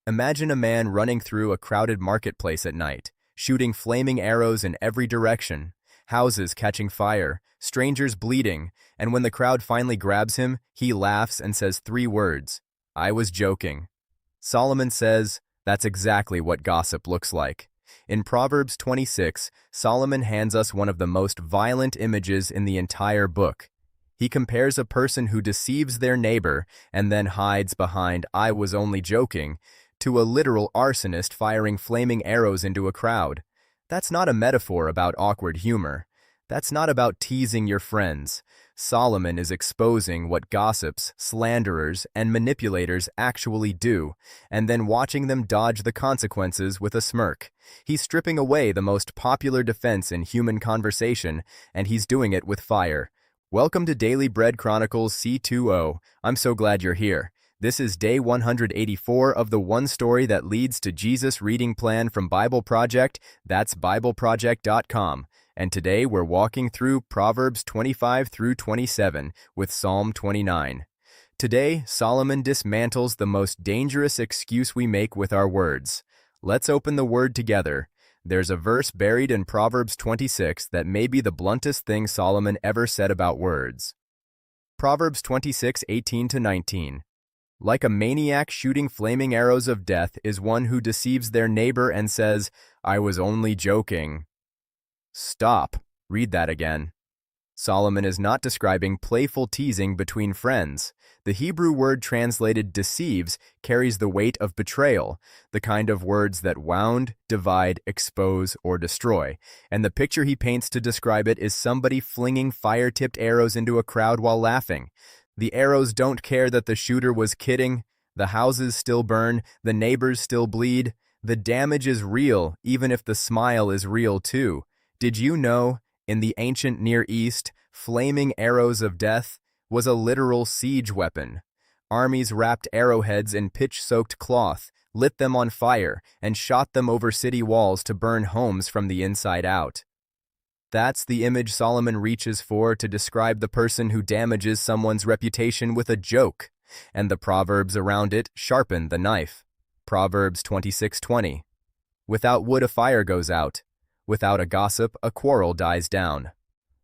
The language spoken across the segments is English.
Imagine a man running through a crowded marketplace at night, shooting flaming arrows in every direction, houses catching fire, strangers bleeding, and when the crowd finally grabs him, he laughs and says 3 words, "I was joking." Solomon says, that's exactly what gossip looks like. In Proverbs 26, Solomon hands us one of the most violent images in the entire book. He compares a person who deceives their neighbor and then hides behind "I was only joking" to a literal arsonist firing flaming arrows into a crowd. That's not a metaphor about awkward humor. That's not about teasing your friends. Solomon is exposing what gossips, slanderers, and manipulators actually do, and then watching them dodge the consequences with a smirk. He's stripping away the most popular defense in human conversation, and he's doing it with fire. Welcome to Daily Bread Chronicles C20. I'm so glad you're here. This is day 184 of the One Story That Leads to Jesus reading plan from BibleProject. That's BibleProject.com. And today we're walking through Proverbs 25 through 27 with Psalm 29. Today, Solomon dismantles the most dangerous excuse we make with our words. Let's open the Word together. There's a verse buried in Proverbs 26 that may be the bluntest thing Solomon ever said about words. Proverbs 26:18-19. Like a maniac shooting flaming arrows of death is one who deceives their neighbor and says, "I was only joking." Stop. Read that again. Solomon is not describing playful teasing between friends. The Hebrew word translated deceives carries the weight of betrayal, the kind of words that wound, divide, expose, or destroy. And the picture he paints to describe it is somebody flinging fire-tipped arrows into a crowd while laughing. The arrows don't care that the shooter was kidding. The houses still burn. The neighbors still bleed. The damage is real, even if the smile is real too. Did you know, in the ancient Near East, flaming arrows of death was a literal siege weapon? Armies wrapped arrowheads in pitch-soaked cloth, lit them on fire, and shot them over city walls to burn homes from the inside out. That's the image Solomon reaches for to describe the person who damages someone's reputation with a joke, and the proverbs around it sharpen the knife. Proverbs 26:20. Without wood a fire goes out. Without a gossip a quarrel dies down.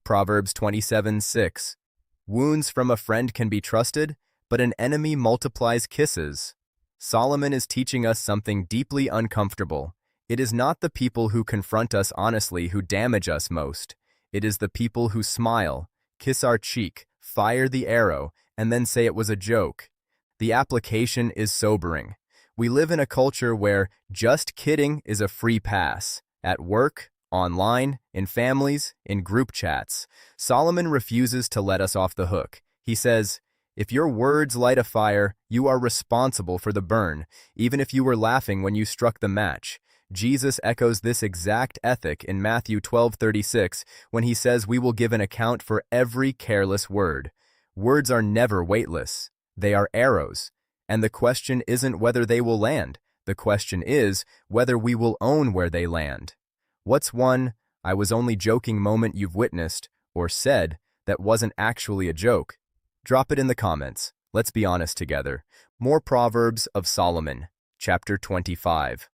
Proverbs 27:6. Wounds from a friend can be trusted, but an enemy multiplies kisses. Solomon is teaching us something deeply uncomfortable. It is not the people who confront us honestly who damage us most. It is the people who smile, kiss our cheek, fire the arrow, and then say it was a joke. The application is sobering. We live in a culture where just kidding is a free pass. At work, online, in families, in group chats. Solomon refuses to let us off the hook. He says, if your words light a fire, you are responsible for the burn, even if you were laughing when you struck the match. Jesus echoes this exact ethic in Matthew 12:36 when he says we will give an account for every careless word. Words are never weightless. They are arrows. And the question isn't whether they will land. The question is whether we will own where they land. What's one "I was only joking" moment you've witnessed or said that wasn't actually a joke? Drop it in the comments. Let's be honest together. More Proverbs of Solomon, chapter 25.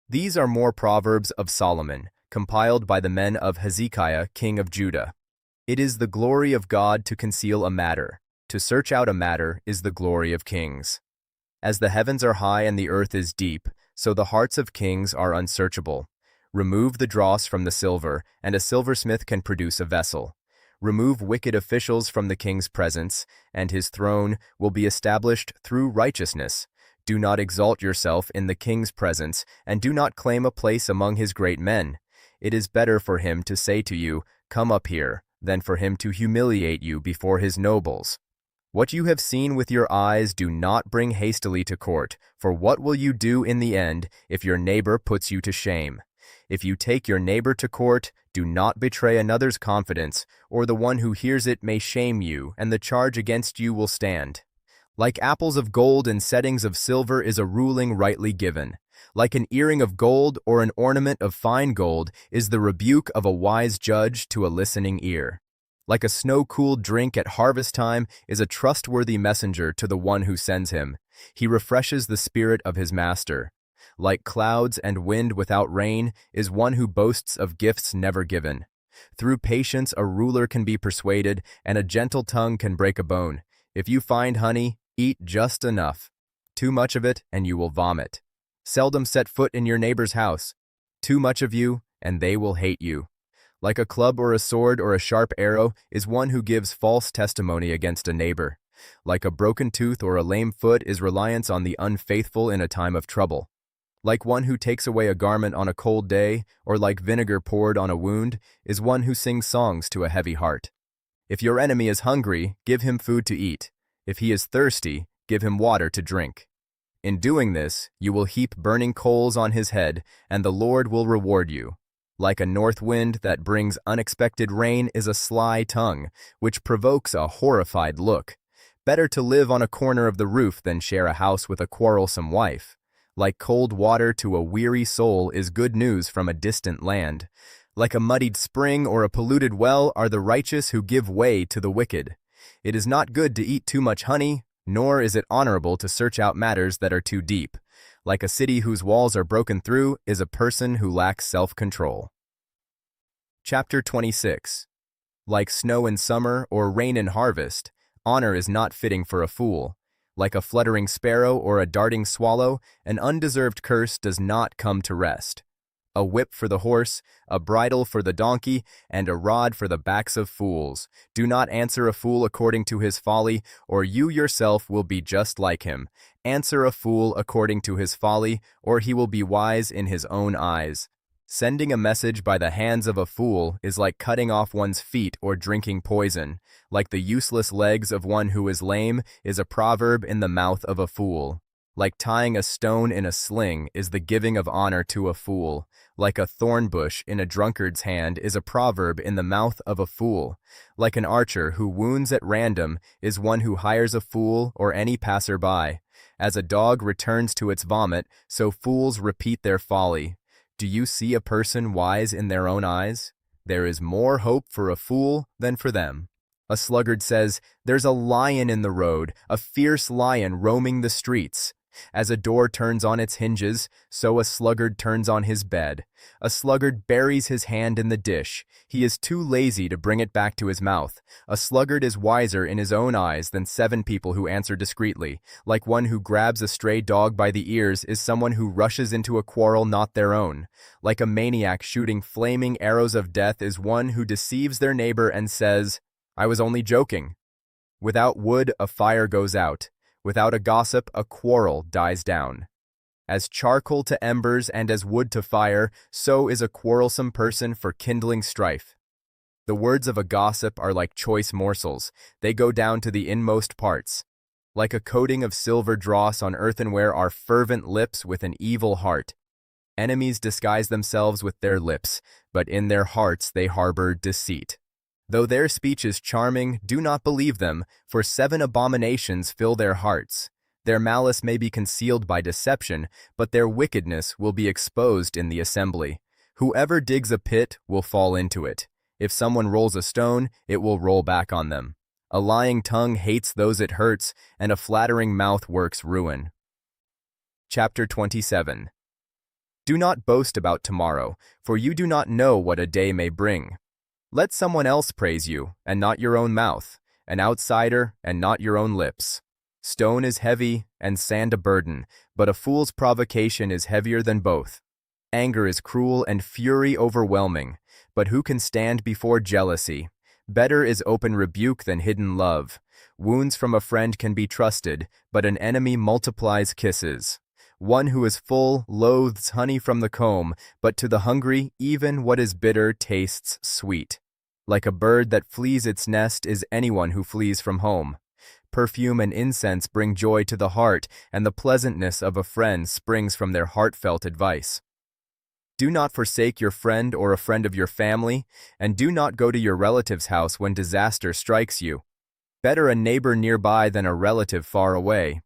These are more Proverbs of Solomon, compiled by the men of Hezekiah, king of Judah. It is the glory of God to conceal a matter. To search out a matter is the glory of kings. As the heavens are high and the earth is deep, so the hearts of kings are unsearchable. Remove the dross from the silver, and a silversmith can produce a vessel. Remove wicked officials from the king's presence, and his throne will be established through righteousness. Do not exalt yourself in the king's presence, and do not claim a place among his great men. It is better for him to say to you, "Come up here," than for him to humiliate you before his nobles. What you have seen with your eyes do not bring hastily to court, for what will you do in the end if your neighbor puts you to shame? If you take your neighbor to court, do not betray another's confidence, or the one who hears it may shame you, and the charge against you will stand. Like apples of gold in settings of silver is a ruling rightly given. Like an earring of gold or an ornament of fine gold is the rebuke of a wise judge to a listening ear. Like a snow-cooled drink at harvest time is a trustworthy messenger to the one who sends him. He refreshes the spirit of his master. Like clouds and wind without rain is one who boasts of gifts never given. Through patience a ruler can be persuaded, and a gentle tongue can break a bone. If you find honey, eat just enough. Too much of it, and you will vomit. Seldom set foot in your neighbor's house. Too much of you, and they will hate you. Like a club or a sword or a sharp arrow is one who gives false testimony against a neighbor. Like a broken tooth or a lame foot is reliance on the unfaithful in a time of trouble. Like one who takes away a garment on a cold day, or like vinegar poured on a wound, is one who sings songs to a heavy heart. If your enemy is hungry, give him food to eat. If he is thirsty, give him water to drink. In doing this, you will heap burning coals on his head, and the Lord will reward you. Like a north wind that brings unexpected rain is a sly tongue, which provokes a horrified look. Better to live on a corner of the roof than share a house with a quarrelsome wife. Like cold water to a weary soul is good news from a distant land. Like a muddied spring or a polluted well are the righteous who give way to the wicked. It is not good to eat too much honey, nor is it honorable to search out matters that are too deep. Like a city whose walls are broken through is a person who lacks self-control. Chapter 26. Like snow in summer or rain in harvest, honor is not fitting for a fool. Like a fluttering sparrow or a darting swallow, an undeserved curse does not come to rest. A whip for the horse, a bridle for the donkey, and a rod for the backs of fools. Do not answer a fool according to his folly, or you yourself will be just like him. Answer a fool according to his folly, or he will be wise in his own eyes. Sending a message by the hands of a fool is like cutting off one's feet or drinking poison. Like the useless legs of one who is lame is a proverb in the mouth of a fool. Like tying a stone in a sling is the giving of honor to a fool. Like a thorn bush in a drunkard's hand is a proverb in the mouth of a fool. Like an archer who wounds at random is one who hires a fool or any passerby. As a dog returns to its vomit, so fools repeat their folly. Do you see a person wise in their own eyes? There is more hope for a fool than for them. A sluggard says, "There's a lion in the road, a fierce lion roaming the streets." As a door turns on its hinges, so a sluggard turns on his bed. A sluggard buries his hand in the dish. He is too lazy to bring it back to his mouth. A sluggard is wiser in his own eyes than 7 people who answer discreetly. Like one who grabs a stray dog by the ears is someone who rushes into a quarrel not their own. Like a maniac shooting flaming arrows of death is one who deceives their neighbor and says, "I was only joking." Without wood, a fire goes out. Without a gossip, a quarrel dies down. As charcoal to embers and as wood to fire, so is a quarrelsome person for kindling strife. The words of a gossip are like choice morsels. They go down to the inmost parts. Like a coating of silver dross on earthenware are fervent lips with an evil heart. Enemies disguise themselves with their lips, but in their hearts they harbor deceit. Though their speech is charming, do not believe them, for 7 abominations fill their hearts. Their malice may be concealed by deception, but their wickedness will be exposed in the assembly. Whoever digs a pit will fall into it. If someone rolls a stone, it will roll back on them. A lying tongue hates those it hurts, and a flattering mouth works ruin. Chapter 27. Do not boast about tomorrow, for you do not know what a day may bring. Let someone else praise you, and not your own mouth, an outsider, and not your own lips. Stone is heavy, and sand a burden, but a fool's provocation is heavier than both. Anger is cruel and fury overwhelming, but who can stand before jealousy? Better is open rebuke than hidden love. Wounds from a friend can be trusted, but an enemy multiplies kisses. One who is full loathes honey from the comb, but to the hungry even what is bitter tastes sweet. Like a bird that flees its nest is anyone who flees from home. Perfume and incense bring joy to the heart, and the pleasantness of a friend springs from their heartfelt advice. Do not forsake your friend or a friend of your family, and do not go to your relative's house when disaster strikes you. Better a neighbor nearby than a relative far away.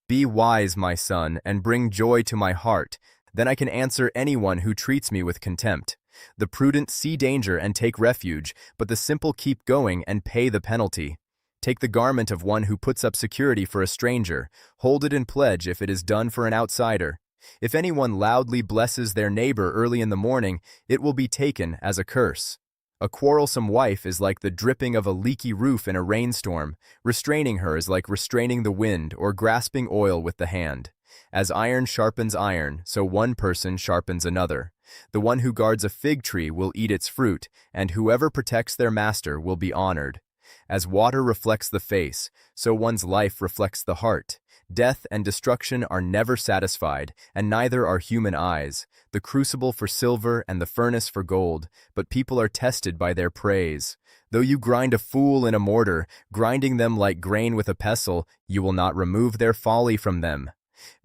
Be wise, my son, and bring joy to my heart. Then I can answer anyone who treats me with contempt. The prudent see danger and take refuge, but the simple keep going and pay the penalty. Take the garment of one who puts up security for a stranger. Hold it in pledge if it is done for an outsider. If anyone loudly blesses their neighbor early in the morning, it will be taken as a curse. A quarrelsome wife is like the dripping of a leaky roof in a rainstorm. Restraining her is like restraining the wind or grasping oil with the hand. As iron sharpens iron, so one person sharpens another. The one who guards a fig tree will eat its fruit, and whoever protects their master will be honored. As water reflects the face, so one's life reflects the heart. Death and destruction are never satisfied, and neither are human eyes. The crucible for silver and the furnace for gold, but people are tested by their praise. Though you grind a fool in a mortar, grinding them like grain with a pestle, you will not remove their folly from them.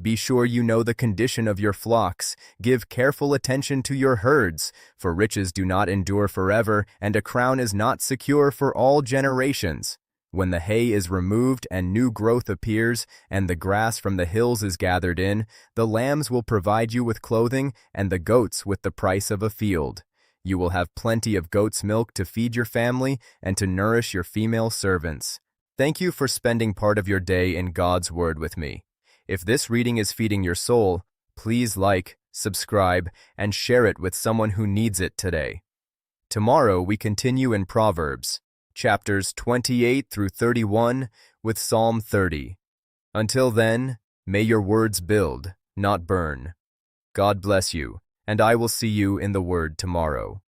Be sure you know the condition of your flocks. Give careful attention to your herds, for riches do not endure forever, and a crown is not secure for all generations. When the hay is removed and new growth appears, and the grass from the hills is gathered in, the lambs will provide you with clothing, and the goats with the price of a field. You will have plenty of goat's milk to feed your family and to nourish your female servants. Thank you for spending part of your day in God's Word with me. If this reading is feeding your soul, please like, subscribe, and share it with someone who needs it today. Tomorrow we continue in Proverbs, chapters 28 through 31, with Psalm 30. Until then, may your words build, not burn. God bless you, and I will see you in the Word tomorrow.